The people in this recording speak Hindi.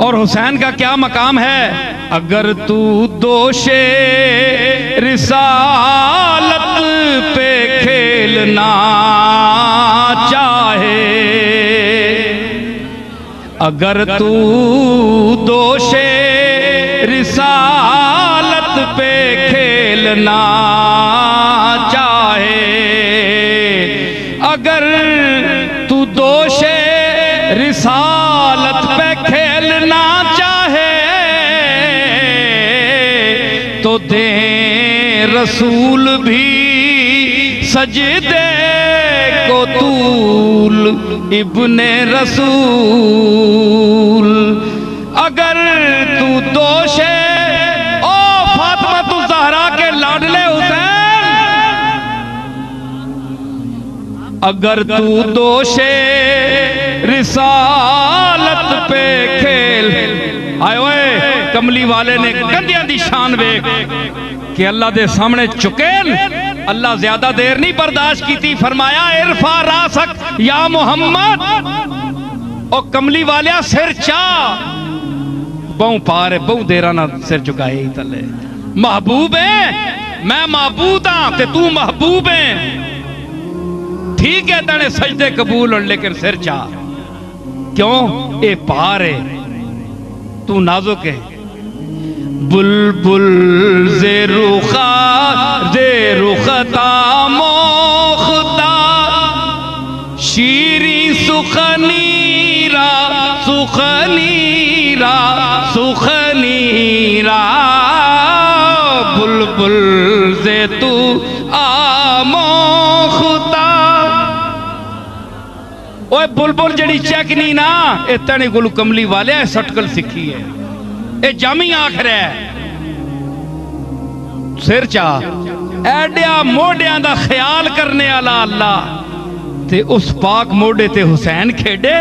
और हुसैन का क्या मकाम है। अगर तू दोषे रिसालत पे खेलना चाहे, अगर तू दोषे रिसालत पे खेलना चाहे, अगर तू दोषे रिसालत पे खेलना चाहे, तो दे रसूल भी सजदे को तूल इब्ने रसूल। अगर तू दोषे ओ फातिमा तू ज़हरा के लाडले हुसैन, अगर तू दोषे रिसालत पे खेल। आए ओए कमली वाले ने कंधियां दी शान वेख कि अल्लाह दे सामने चुकेन। अल्लाह ज्यादा देर नहीं बर्दाश्त की थी, फरमाया इरफा रासक या मोहम्मद। ओ कमली वालिया सिर चा, बहु पार बहु देरा ना सिर चुकाए ही तले। महबूब है, मैं महबूब हाँ ते तू महबूब है। ठीक है तेने सजदे कबूल, लेकिन सिर चा क्यों? ए पार है, तू नाजुक है। बुलबुल जे रुखता मोखता शीरी सुखनीरा सुखनीरा सुखनीरा। बुलबुल जे तू आमोखता। ओए बुलबुल जड़ी चेकनी ना, ए तने गुल कमली वाले सटकल सीखी है, ए जामी आखर है। सिर चा एडिया मोडिया दा ख्याल करने वाला अल्लाह ते उस पाक मोडे ते हुसैन खेडे।